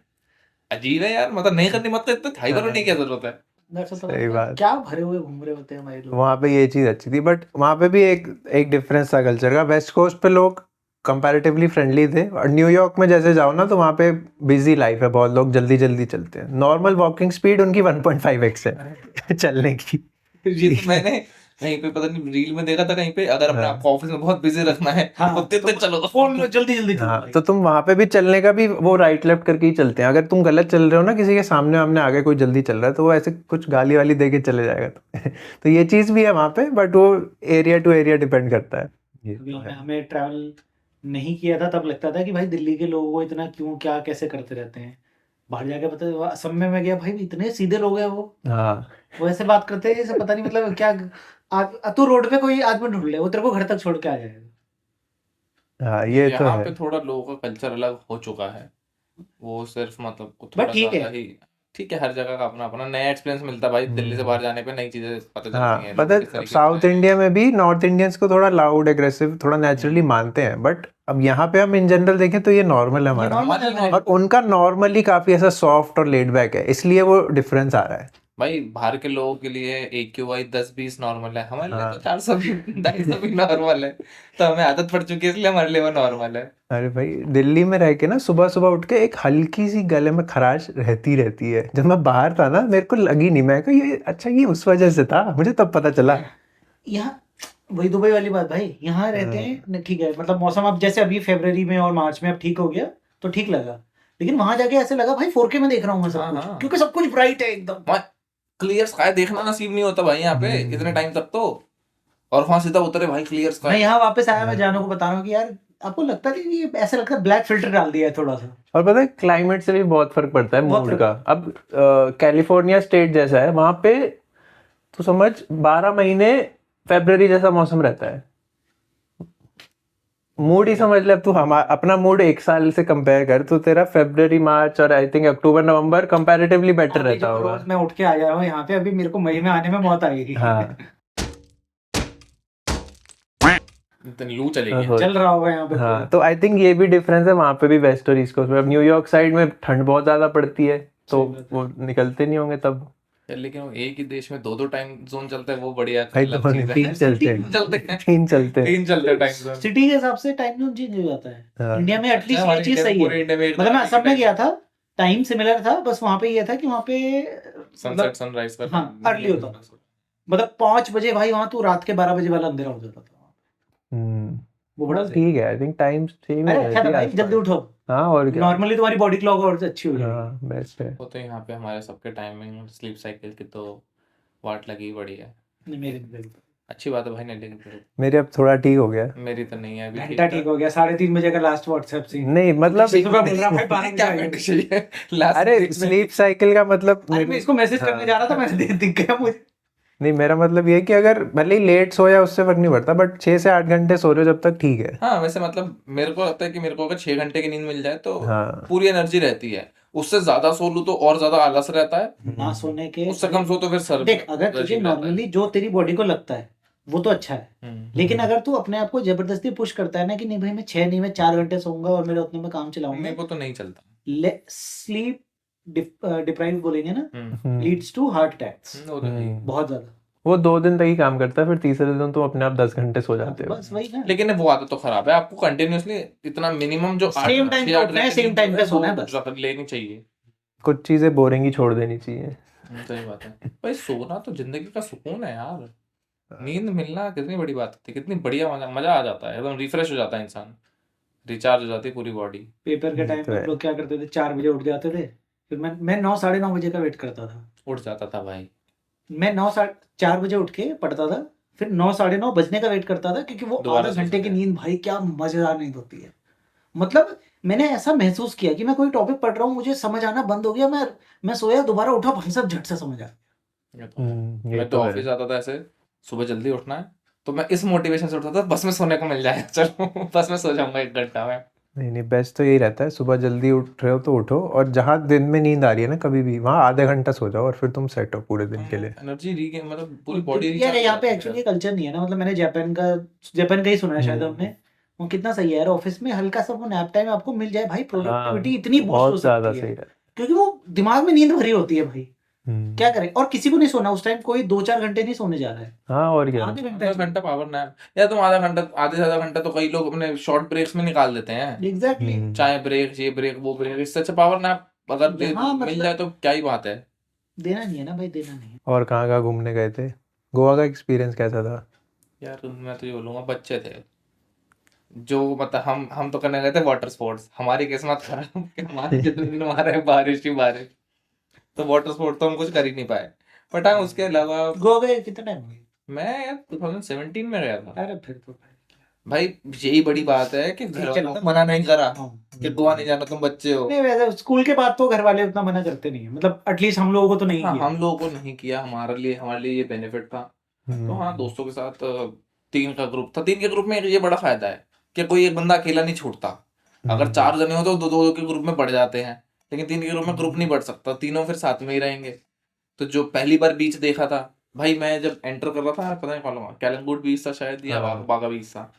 अजीब है यार, मतलब नहीं करनी मत कर, इतना हाई करने की क्या जरूरत है। सही बात। क्या भरे हुए घूम रहे होते हैं हमारे लोग। वहाँ पे ये चीज़ अच्छी थी, बट वहाँ पे भी एक डिफरेंस था कल्चर का। वेस्ट कोस्ट पे लोग कंपैरेटिवली फ्रेंडली थे, और न्यूयॉर्क में जैसे जाओ ना तो वहाँ पे बिजी लाइफ है, बहुत लोग जल्दी जल्दी चलते हैं। नॉर्मल वॉकिंग स्पीड उनकी 1.5x है चलने की। ये तो मैंने कहीं पे पता नहीं रील में देखा था कहीं पे, अगर अपने आप को ऑफिस में बहुत बिजी रखना है तो तेज चलो, फोन जल्दी जल्दी हाँ, तो तुम वहाँ पे भी चलने का भी वो राइट लेफ्ट करके ही चलते हैं। अगर तुम गलत चल रहे हो ना, किसी के सामने आमने आगे कोई जल्दी चल रहा है, तो वो ऐसे कुछ गाली वाली दे के चले जाएगा तो ये चीज़ भी है वहाँ पे, बट वो एरिया टू एरिया डिपेंड करता है। ये अभी तो है। हमें ट्रैवल नहीं किया था तब लगता था कि भाई दिल्ली के लोगों को इतना क्यों क्या कैसे करते रहते हैं। बाहर जाके पता असम में मैं गया भाई इतने सीधे लोग हैं हाँ वो ऐसे बात करते हैं जैसे पता नहीं मतलब क्या। तू रोड पे कोई आदमी ढूंढ ले वो तेरे को घर तक छोड़ के आ जाएगा। हाँ, ये तो यहाँ है। पे थोड़ा लोगों का कल्चर अलग हो चुका है, वो सिर्फ मतलब को बट थोड़ा ठीक ज्यादा है। ही ठीक है, हर जगह का अपना अपना नया एक्सपीरियंस मिलता है भाई, दिल्ली से बाहर जाने पे नई चीजें पता हाँ, चलती हैं, पता लोग किस है तरीके से साउथ हैं। इंडिया में भी नॉर्थ इंडियंस को थोड़ा लाउड एग्रेसिव थोड़ा नेचुरली मानते हैं, बट अब यहाँ पे हम इन जनरल देखें तो ये नॉर्मल है हमारा। नॉर्मल है भाई। और उनका नॉर्मली काफी ऐसा सॉफ्ट और लेड बैक है, इसलिए वो डिफरेंस आ रहा है। भाई बाहर के लोगों के लिए AQI 10-20 नॉर्मल है, हमारे लिए हाँ। तो 400 भी 250 भी नॉर्मल है, तो हमें आदत पड़ चुकी है इसलिए हमारे लिए वो नॉर्मल है। अरे भाई, दिल्ली में रह के ना सुबह सुबह उठ के एक हल्की सी गले में खराश रहती है। जब मैं बाहर था ना मेरे को लगी नहीं, मैं कहा ये अच्छा ये उस वजह से था, मुझे तब पता चला। यहाँ वही दुबई वाली बात भाई, यहाँ रहते हैं ठीक है मतलब मौसम अब जैसे अभी फरवरी में और मार्च में अब ठीक हो गया तो ठीक लगा, लेकिन वहां जाके ऐसे लगा भाई 4K में देख रहा हूँ मैं सब हाँ, कुछ हाँ। क्योंकि सब कुछ ब्राइट है एकदम। क्लियर स्काई देखना नसीब नहीं होता भाई यहाँ पे इतने टाइम तक तो, और वहां सीधा उतरे भाई क्लियर मैं स्काई। यहाँ वापस आया, मैं जानू को बता रहा हूँ कि यार आपको लगता नहीं कि ऐसा लगता है ब्लैक फिल्टर डाल दिया है थोड़ा सा। और पता है क्लाइमेट से भी बहुत फर्क पड़ता है, बहुत मूड फर्क। का। अब कैलिफोर्निया स्टेट जैसा है वहां पे, तो समझ 12 महीने फरवरी जैसा मौसम रहता है। मूड ही समझ ले, अब तू हम अपना मूड एक साल से कंपेयर कर, तो तेरा फरवरी मार्च और I think October November comparatively better अभी रहता जो होगा। रोज मैं उठ के आ जा रहा हूँ यहाँ पे, अभी मेरे को मई में आने में मौत आएगी। हाँ इतनी लू चलेगी। चल रहा होगा यहाँ पे हाँ, पूरा। तो आई थिंक ये भी डिफरेंस है वहां पे भी वेस्ट और ईस्ट कोस्ट में। अब न्यूयॉर्क साइड में ठंड बहुत ज्यादा पड़ती है, तो सही बात है। वो निकलते नहीं होंगे तब। लेकिन वो एक ही देश में दो टाइम जोन चलता है, वो बढ़िया भाई अलग तो चीज है। 3 चलते हैं, चलते हैं 3 चलते हैं। 3 चलते टाइम जोन। सिटी के हिसाब से टाइम जोन चेंज हो जाता है। हाँ। इंडिया में एटलीस्ट ये हमारे चीज इंडिया में सही पूरे है। इंडिया में एक मतलब मैं तरह असम में की गया था, टाइम सिमिलर था, बस वहां पे ये था कि वहां पे सनसेट मतलब सनराइज का हाँ, early होता था। मतलब 5 बजे भाई वहां तू रात के 12 बजे वाला अंधेरा हो जाता था। वो बड़ा सही। ठीक है, आई थिंक टाइम सेम ही अरे अच्छा था रहती है भाई, आसपास। जल्दी उठो। हाँ, और क्या। नॉर्मली तुम्हारी बॉडी क्लॉक और अच्छी हो जाएगी। हाँ, बेस्ट है। वो तो यहाँ पे हमारे सबके टाइमिंग स्लीप साइकिल की तो वाट लगी बड़ी है। नहीं मेरी नहीं। अच्छी बात है भाई, नहीं लेकिन फिर मेरे अब थोड़ा ठीक हो गया। मेरी तो नहीं है अभी। घंटा ठीक हो गया, 3:30 बजे का लास्ट व्हाट्सएप सीन। नहीं मतलब सुबह बोल रहा भाई 12 क्या बजे घंटे चाहिए लास्ट अरे स्लीप साइकिल का मतलब अरे मैं इसको मैसेज करने जा रहा था, मैंने दिख गया मुझे। नहीं, मेरा मतलब ये है कि अगर भले ही लेट सोया उससे फर्क नहीं पड़ता, बट 6 से 8 घंटे सो रहे हो जब तक ठीक है। हाँ वैसे मतलब मेरे को लगता है कि मेरे को अगर 6 घंटे की नींद मिल जाए तो हाँ। पूरी एनर्जी रहती है। उससे ज्यादा सो लूं तो और ज्यादा आलस रहता है, ना सोने के उससे कम सो तो फिर सर देख, अगर तुझे अजीब रहता है। नॉर्मली जो तेरी बॉडी को लगता है वो तो अच्छा है, लेकिन अगर तू अपने आप को जबरदस्ती पुश करता है ना कि नहीं भाई मैं 6 नहीं मैं 4 घंटे सोऊंगा और मेरे उतने में काम चलाऊंगा, मेरे को तो नहीं चलता। स्लीप डिप्राइव बोलेंगे ना, हम्म, लीड्स टू हार्ट अटैक्स, वो तो है ही। बहुत ज्यादा। वो 2 दिन तक ही काम करता है, फिर तीसरे दिन तुम अपने आप 10 घंटे सो जाते हो। बस वही ना, लेकिन वो आदत तो खराब है, आपको कंटिन्यूअसली इतना मिनिमम जो Same time पे उठना है, same time पे सोना है बस। लेनी चाहिए। कुछ चीजें बोरिंग ही छोड़ देनी चाहिए। सही बात है भाई, सोना तो जिंदगी का सुकून है यार। नींद मिलना कितनी बड़ी बात होती है, कितनी बढ़िया मजा मजा आ जाता है, एकदम रिफ्रेश हो जाता है इंसान, रिचार्ज हो जाती है पूरी बॉडी। पेपर के ये टाइम तो पे है। हम लोग क्या करते थे, 4 बजे उठ जाते थे, फिर मैं 9 साढ़े 9 बजे का वेट करता था। उठ जाता था भाई। मैं 4 बजे उठ के पढ़ता था, फिर 9 साढ़े 9 बजने का वेट करता था, क्योंकि वो दोबारा आधा सो घंटे की सकते हैं। नींद भाई क्या मजेदार नींद होती है। मतलब मैंने ऐसा महसूस किया कि मैं कोई टॉपिक पढ़ रहा हूँ, मुझे समझ आना बंद हो गया, मैं सोया, दोबारा उठा, भाई सब झट से समझ आ गया। ये तो है। ये मैं तो तो है। ऑफिस जाता था ऐसे, सुबह जल्दी उठना है, तो मैं इस मोटिवेशन से उठता था बस में सोने को मिल जाए, चलो बस में सो जाऊंगा 1 घंटा में। नहीं, बेस्ट तो यही रहता है, सुबह जल्दी उठ रहे हो तो उठो, और जहाँ दिन में नींद आ रही है ना कभी भी, वहाँ आधे घंटा सो जाओ और फिर तुम सेट हो पूरे दिन के लिए। एनर्जी रीगेन, मतलब पूरी बॉडी यार रिचार्ज यहाँ पे एक्चुअली कल्चर नहीं है ना, मतलब मैंने जापान का ही सुना है शायद हमने। वो कितना सही है यार, ऑफिस में हल्का सा वो नैप टाइम आपको मिल जाए भाई, प्रोडक्टिविटी इतनी बूस्ट हो बहुत ज्यादा सकती सही है, रहता क्योंकि वो दिमाग में नींद भरी होती है भाई। है। क्या करें, और किसी को नहीं सोना उस टाइम, कोई 2-4 घंटे नहीं सोने जा रहा है, हाँ, और क्या। आधे आधा घंटे। घंटा पावर नैप, या तुम आधा घंटा, आधे से आधा घंटा तो कई लोग अपने शॉर्ट ब्रेक्स में निकाल देते हैं, एग्जैक्टली। चाय ब्रेक, ये ब्रेक, वो ब्रेक, इससे अच्छा पावर नैप अगर हाँ, मिल मतलब जाए तो क्या ही बात है। देना नहीं है ना भाई, देना नहीं है। और कहाँ घूमने गए थे? गोवा का एक्सपीरियंस कैसा था? यार मैं तो ये बोलूंगा, बच्चे थे जो, मतलब हम तो करने गए थे वाटर स्पोर्ट्स, हमारी किस्मत खराब कि हमारे जितने दिन हमारे बारिश ही बारिश, तो वाटर स्पोर्ट तो हम कुछ कर ही नहीं पाए। बट हाँ, उसके अलावा गोवा गए कितना टाइम हो गया? मैं यार 2017 में गया था। अरे फिर तो भाई यही बड़ी बात है कि घर वालों ने मना नहीं करा कि गोवा नहीं जाना, तुम बच्चे हो। नहीं, वैसे स्कूल के बाद तो घर वाले उतना मना करते नहीं है, मतलब एटलीस्ट हम लोगों को तो नहीं हाँ, किया। हम लोगों को नहीं किया, हमारे लिए ये बेनिफिट था। तो हाँ, दोस्तों के साथ 3 का ग्रुप था, 3 के ग्रुप में ये बड़ा फायदा है कि कोई एक बंदा अकेला नहीं छूटता। अगर 4 जने हो तो 2-2 के ग्रुप में बढ़ जाते हैं, लेकिन 3 के ग्रुप में ग्रुप नहीं बढ़ सकता, तीनों फिर साथ में ही रहेंगे। तो जो पहली बार बीच देखा था भाई, मैं जब एंटर कर रहा था, पता नहीं मालूम कैलंगुड बीच था शायद, या हाँ। बागा बीच था,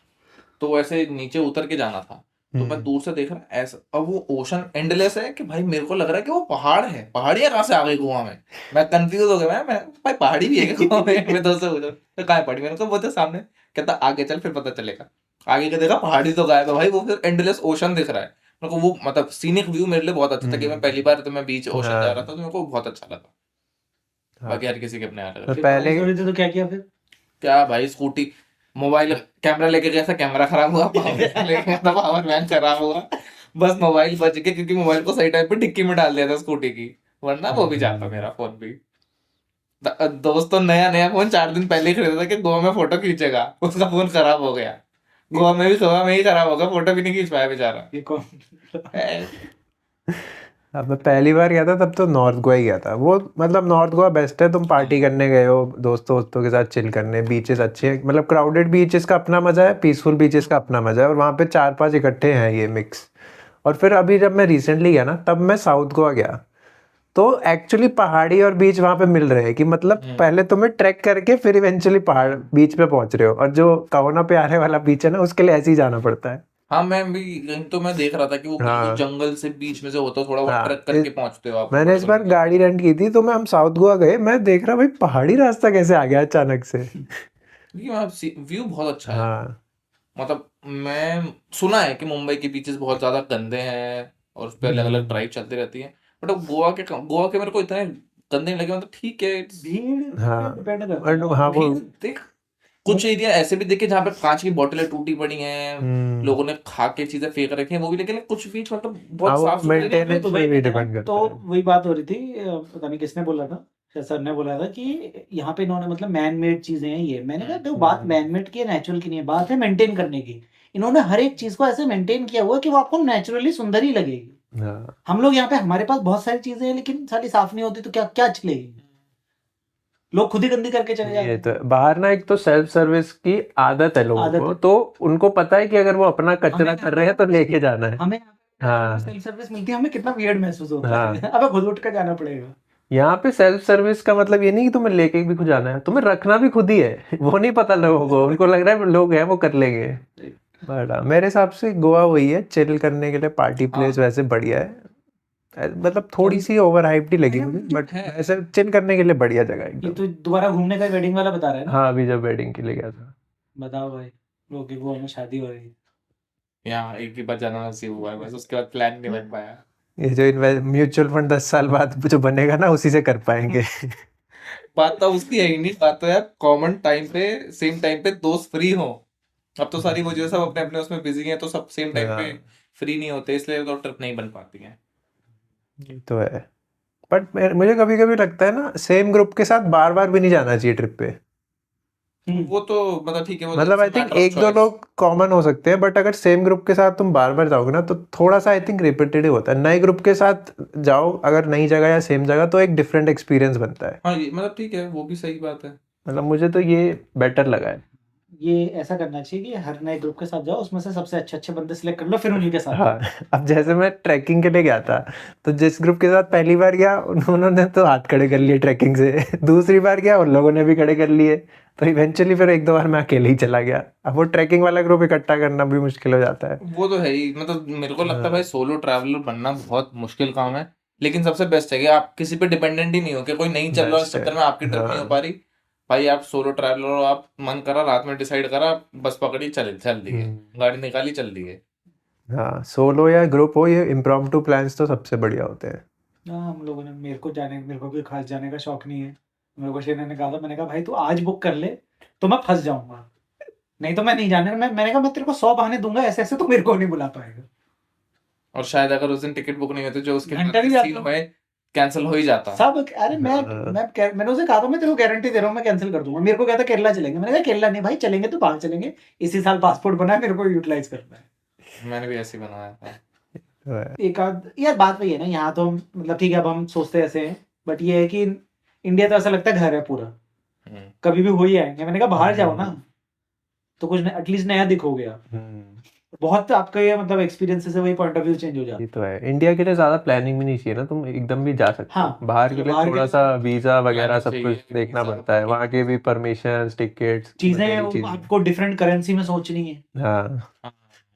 तो ऐसे नीचे उतर के जाना था। तो मैं दूर से देख रहा ऐसा, अब वो ओशन एंडलेस है कि भाई मेरे को लग रहा है कि वो पहाड़ है, पहाड़ियां कहाँ से आ गई गोवा में। मैं कंफ्यूज हो गया, मैं भाई पहाड़ी भी है क्या गोवा में? मैं दोस्त से पूछा तो कहाँ है पहाड़ी, मैंने कहा वो तो सामने, कहता आगे चल फिर पता चलेगा। आगे का देखा पहाड़ी तो गायब है भाई, वो फिर एंडलेस ओशन दिख रहा है मेरे को। वो मतलब सीनिक व्यू मेरे लिए बहुत अच्छा था कि मैं पहली बार तो मैं बीच ओशन जा रहा था, तो मेरे को बहुत अच्छा लगा। बाकी हर किसी के अपने अलग तो अलग। पहले तो क्या किया फिर? क्या भाई, स्कूटी, मोबाइल, कैमरा लेके गया था, कैमरा खराब हुआ, पावर बैंक लेके गया था, पावर बैंक खराब हुआ, बस मोबाइल बच गया, क्योंकि मोबाइल को सही टाइम पे डिक्की में डाल दिया था स्कूटी की, वरना वो भी जाता मेरा फोन भी। दोस्त तो नया नया फोन 4 दिन पहले ही खरीदा था कि गोवा में फोटो खींचेगा, उसका फोन खराब हो गया, गोवा में ही खराब हो गया, फोटो भी नहीं खींच पाया बेचारा। ये कौन? अब मैं पहली बार गया था तब तो नॉर्थ गोवा ही गया था। वो मतलब नॉर्थ गोवा बेस्ट है, तुम पार्टी करने गए हो, दोस्तों के साथ चिल करने, बीचेस अच्छे हैं, मतलब क्राउडेड बीचेस का अपना मजा है, पीसफुल बीचेस का अपना मजा है, और वहाँ पे 4-5 इकट्ठे हैं ये मिक्स। और फिर अभी जब मैं रिसेंटली गया ना, तब मैं साउथ गोवा गया, तो एक्चुअली पहाड़ी और बीच वहाँ पे मिल रहे हैं, कि मतलब पहले तुम्हें ट्रैक करके फिर इवेंचुअली पहाड़ बीच पे पहुंच रहे हो, और जो कहो ना प्यारे वाला बीच है ना, उसके लिए ऐसे ही जाना पड़ता है। हाँ, मैं भी तो मैं देख रहा था कि वो हाँ। जंगल से बीच में से होता, थोड़ा वो हाँ, ट्रैक करके पहुंचते हो आप। मैंने इस बार गाड़ी रेंट की थी, तो मैं हम साउथ गोवा गए, मैं देख रहा भाई पहाड़ी रास्ता कैसे आ गया अचानक से। व्यू बहुत अच्छा है। हाँ। मतलब मैं सुना है कि मुंबई के बीचेस बहुत ज्यादा गंदे हैं और उस पर अलग अलग ड्राइव चलती रहती है, बट गोवा के मेरे को इतने गंदे नहीं लगे, मतलब ठीक है। भीड़ हाँ। डिपेंड करता है। हाँ, वो देख, कुछ एरिया ऐसे भी देखे जहाँ पे कांच की बोतलें टूटी पड़ी हैं, लोगों ने खा के चीजें फेंक रखी हैं, वो भी, लेकिन कुछ बीच मतलब हाँ, बहुत वो साफ सुथरे एरिया में। मेंटेनेंस पे भी डिपेंड करता तो है। वही बात हो रही थी, पता नहीं किसने बोला था, शायद सर ने बोला था कि यहाँ पे इन्होंने मतलब मैन मेड चीजें हैं ये। मैंने कहा देखो, बात मैन मेड की है, नेचुरल की नहीं है, बात है मेंटेन करने की। इन्होंने हर एक चीज को ऐसे मेंटेन किया हुआ है कि वो आपको नेचुरली सुंदर ही लगेगी। हाँ, हम लोग यहाँ पे, हमारे पास बहुत सारी चीजें हैं, लेकिन सारी साफ नहीं होती, तो क्या क्या चलेगी? लोग खुद ही गंदी करके चले जाते ये हैं। तो बाहर ना, एक तो सेल्फ सर्विस की आदत है लोगों आदत को, है। तो उनको पता है कि अगर वो अपना कचरा हमें कर रहे हैं तो लेके जाना है। हमें हाँ। सेल्फ सर्विस मिलती है, हमें कितना वियर्ड महसूस होता हाँ। है। अब खुद उठ कर जाना पड़ेगा। यहाँ पे सेल्फ सर्विस का मतलब ये नहीं कि तुम्हें लेके भी खुद जाना है, तुम्हें रखना भी खुद ही है। वो नहीं पता लोगों को, उनको लग रहा है लोग हैं वो कर लेंगे। बट मेरे हिसाब से गोवा वही है चिल करने के लिए, पार्टी प्लेस वैसे बढ़िया है। मतलब थोड़ी सी ओवर हाइप्ड ही लगी मुझे, बट है। ऐसे चिल करने के लिए बढ़िया जगह है ये एकदम। तो दोबारा घूमने का वेडिंग वाला बता रहा है ना? हाँ, अभी जब वेडिंग के लिए गया था। बताओ भाई, लोग की गोवा में शादी हो रही है। यहाँ एक ही बार जाना नसीब हुआ है बस, उसके बाद प्लान नहीं बन पाया। ये जो म्यूचुअल फंड 10 साल बाद जो बनेगा ना, उसी से कर पाएंगे। बात तो उसकी है ही नहीं, बात तो यार कॉमन टाइम पे सेम टाइम पे दोस्त फ्री हो। अब तो सारी वो जो सब अपने अपने उसमें बिजी हैं, तो सब सेम टाइम पे हाँ, फ्री नहीं होते, इसलिए तो ट्रिप नहीं बन पाती है। ये तो है। बट मुझे कभी कभी लगता है ना, सेम ग्रुप के साथ बार बार भी नहीं जाना चाहिए ट्रिप पे। वो तो मतलब ठीक है, वो मतलब आई थिंक मैटर ऑफ एक दो चॉइस। लोग कॉमन हो सकते हैं, बट अगर सेम ग्रुप के साथ तुम बार बार जाओगे ना, तो थोड़ा सा आई थिंक रिपीटेटिव होता है। नए ग्रुप के साथ जाओ अगर नई जगह या सेम जगह, तो एक डिफरेंट एक्सपीरियंस बनता है। हाँ ये मतलब ठीक है, वो भी सही बात है। मतलब मुझे तो ये बेटर लगा है। ये ऐसा करना चाहिए कि हर नए ग्रुप के साथ जाओ, उसमें से सबसे अच्छे अच्छे बंदे सिलेक्ट कर लो, फिर उन्हीं के साथ हाँ, अब जैसे मैं ट्रैकिंग के लिए गया था, तो जिस ग्रुप के साथ पहली बार गया उन्होंने तो हाथ खड़े कर लिए ट्रैकिंग से। दूसरी बार गया उन लोगों ने भी खड़े कर लिए। तो इवेंचुअली फिर एक दो बार मैं अकेले ही चला गया। अब वो ट्रैकिंग वाला ग्रुप इकट्ठा करना भी मुश्किल हो जाता है। वो तो है ही, मतलब मेरे को लगता है भाई हाँ, सोलो ट्रैवलर बनना बहुत मुश्किल काम है, लेकिन सबसे बेस्ट है कि आप किसी पे डिपेंडेंट ही नहीं हो कि कोई नहीं चल रहा है, इस बेस्ट है। चक्कर में आपकी ट्रिप नहीं हो हाँ। पा रही। भाई आप सोलो ट्रैवलर हो, आप मन करा रात में डिसाइड करा, बस पकड़ी चल चल दिए, हम्म। गाड़ी निकाली चल दिए। हाँ, सोलो या ग्रुप हो, ये इम्प्रॉम्प्टू प्लान्स तो सबसे बढ़िया होते हैं। हाँ, हम लोगों ने, मेरे को भी खास जाने का शौक नहीं है। मेरे को शेना ने कहा था, मैंने कहा भाई तू आज बुक कर ले तो मैं फंस जाऊंगा, नहीं तो मैं नहीं जाने। मैंने कहा मैं तेरे को 100 बहाने दूंगा ऐसे ऐसे, तो मेरे को नहीं बुला पाएगा। और शायद अगर उस दिन टिकट बुक नहीं होती, जो उसके बाद घंटा के भी सीन जाता हुए, कैंसिल हो ही जाता। सब। अरे हाँ, मैंने उसे कहा था मैं तेरे को गारंटी दे रहा हूँ मैं कैंसिल कर दूंगा। मेरे को कहता केरला चलेंगे, मैंने कहा केरला नहीं भाई, चलेंगे तो बाहर चलेंगे, इसी साल पासपोर्ट बना है, मेरे को यूटिलाइज करना है। मैंने भी ऐसे ही बनाया था। तो है। एक आध यार बात वही है ना, यहाँ तो मतलब ठीक है, अब हम सोचते ऐसे हैं, बट ये है कि इंडिया तो ऐसा लगता है घर है पूरा, हम्म। कभी भी हो ही आएंगे। मैंने कहा बाहर जाओ ना, हम्म। तो कुछ एटलीस्ट नया दिखोगे आप। हम्म। बहुत आपका ये मतलब एक्सपीरियंस से वही पॉइंट ऑफ व्यू चेंज हो जाता ये है। तो है। इंडिया के लिए ज्यादा प्लानिंग भी नहीं चाहिए ना, तुम एकदम भी जा सकते हो। हाँ, बाहर के लिए बाहर के थोड़ा लिए सा वीजा वगैरह प्लानिंग सब कुछ चाहिए, देखना वीजा पड़ता है। वहाँ के भी परमिशन, टिकट्स चीजें वगैरह चीजें। आपको डिफरेंट करेंसी में सोचनी है। हाँ। हाँ,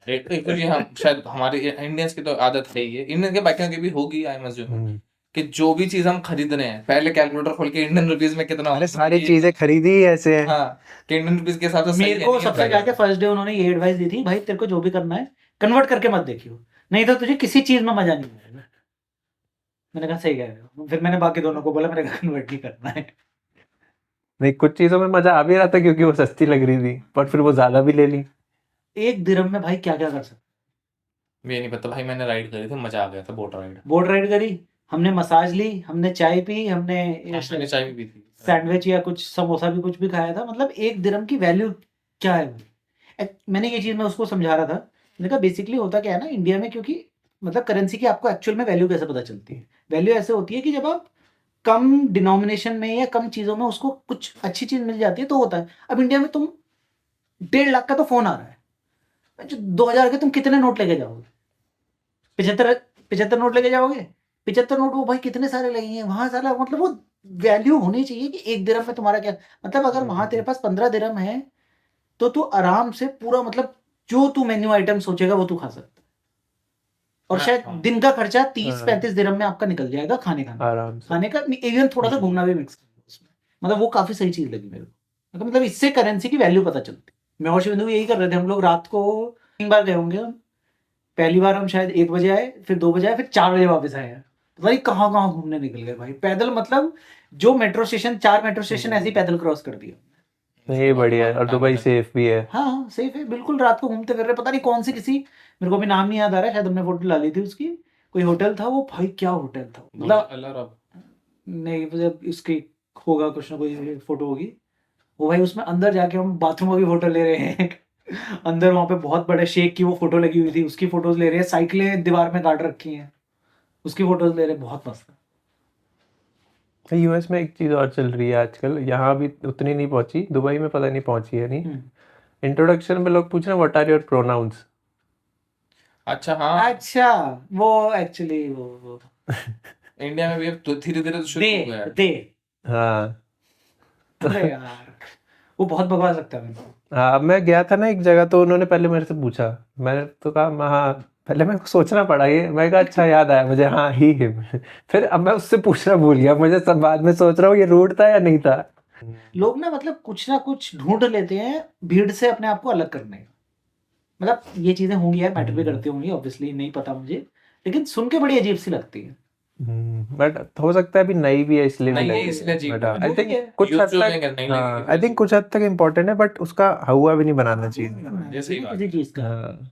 एक तो ये हम शायद हमारे इंडियंस की तो आदत है ही है, इंडियन के बाकियों की भी होगी आई मस्ट, हम्म। कि जो भी चीज हम खरीद रहे हैं पहले कैलकुलेटर खोल के इंडियन रुपीज में कितना अरे होगा, सारी ये चीजें खरीदी ही ऐसे है। हाँ, कि इंडियन रुपीज के हिसाब से सही मेरे है को नहीं है सबसे जाके प्राइस। फर्स्ट डे उन्होंने ये एडवाइस दी थी, भाई तेरे को जो भी करना है कन्वर्ट करके मत देखियो, नहीं तो तुझे किसी चीज में मजा नहीं आएगा। मैंने कहा सही कह रहे हो। फिर मैंने बाकी दोनों को बोला मेरे को कन्वर्ट नहीं करना है। नहीं, कुछ चीजों में मजा आ भी रहा था क्योंकि वो सस्ती लग रही थी, पर फिर वो ज्यादा भी ले ली। एक दिरहम में भाई क्या क्या कर सकते। ये नहीं पता भाई, मैंने राइड करी थी, मजा आ गया था, बोट राइड। बोट राइड करी, हमने मसाज ली, हमने चाय पी, हमने मैंने चाय भी पी थी। सैंडविच या कुछ समोसा भी कुछ भी खाया था। मतलब एक दिरहम की वैल्यू क्या है भाई। मैंने ये चीज मैं उसको समझा रहा था, मैंने कहा बेसिकली होता क्या है ना इंडिया में, क्योंकि मतलब करेंसी की आपको एक्चुअल में वैल्यू कैसे पता चलती है। वैल्यू ऐसे होती है कि जब आप कम डिनोमिनेशन में या कम चीजों में उसको कुछ अच्छी चीज मिल जाती है तो होता है। अब इंडिया में तुम 1.5 लाख का तो फोन आ रहा है, जो 2,000 के तुम कितने नोट लेके जाओगे? 75 नोट लेके जाओगे? 75 नोट वो भाई कितने सारे लगेंगे वहां सारा। मतलब वो वैल्यू होनी चाहिए कि एक दिरहम में तुम्हारा क्या मतलब। अगर वहां तेरे पास 15 दिरहम है तो तू आराम से पूरा मतलब जो तू मेन्यू आइटम सोचेगा वो तू खा सकता है। और हाँ, शायद हाँ। दिन का खर्चा 30-35 हाँ, दिरहम में आपका निकल जाएगा खाने खाने आराम से। खाने का। इवन थोड़ा सा घूमना भी मिक्स उसमें। मतलब वो काफी सही चीज लगी मेरे को। मतलब इससे करेंसी की वैल्यू पता चलती। मैं और शिवेंदु यही कर रहे थे। हम लोग रात को 3 बार गए होंगे हम। पहली बार हम शायद 1 बजे आए, फिर 2 बजे आए, फिर 4 बजे वापस आए। भाई कहाँ कहाँ घूमने निकल गए भाई पैदल। मतलब जो मेट्रो स्टेशन 4 मेट्रो स्टेशन ऐसे ही पैदल क्रॉस कर दिया। नहीं, बढ़िया है। और दुबई सेफ भी है। हाँ सेफ है बिल्कुल। रात को घूमते फिर रहे, पता नहीं कौन सी किसी, मेरे को भी नाम नहीं याद आ रहा है, शायद हमने फोटो डाली थी उसकी। कोई होटल था वो, भाई क्या होटल था मतलब। नहीं मतलब इसकी होगा कुछ ना कोई फोटो होगी वो भाई। उसमें अंदर जाके हम बाथरूम की फोटो ले रहे हैं। अंदर वहां पे बहुत बड़े शेख की वो फोटो लगी हुई थी, उसकी फोटोज ले रहे हैं। साइकिलें दीवार में गाड़ रखी हैं, उसकी फोटोज ले रहे हैं। बहुत मस्त है। यूएस में एक चीज और चल रही है आजकल, यहाँ भी उतनी नहीं पहुंची, दुबई में पता नहीं पहुंची है नहीं। इंट्रोडक्शन में लोग पूछ रहे हैं व्हाट आर योर प्रोनाउंस। अच्छा हाँ, अच्छा वो एक्चुअली वो इंडिया में भी अब तो धीरे धीरे तो शुरू हो गया है। दे हाँ। अरे यार वो बहुत बकवास लगता है मेरे को। हाँ, अब मैं गया था ना एक जगह, तो उन्होंने पहले मेरे से पूछा, मैंने तो कहा हाँ पहले मेरे को सोचना पड़ा, ये मैं कहा अच्छा याद आया मुझे, हाँ ही हिम। फिर अब मैं उससे पूछना भूल गया, मुझे सब बाद में सोच रहा हूँ ये रूट था या नहीं था। लोग ना कुछ ढूंढ लेते हैं भीड़ से अपने आप को अलग करने का। मतलब ये चीजें होंगी यार, मैटर भी करती होंगी ऑब्वियसली, नहीं पता मुझे, लेकिन सुन के बड़ी अजीब सी लगती है। बट हो सकता है अभी नई भी है इसलिए भी नहीं, लगी है। इसलिए अजीब बट लगी आई है। थिंक कुछ यूज हद टू तक, लेंगे, नहीं हाँ लेंगे आई थिंक कुछ हद तक इम्पोर्टेंट है, बट उसका हुआ भी नहीं बनाना चाहिए। ये सही बात किसी चीज का हाँ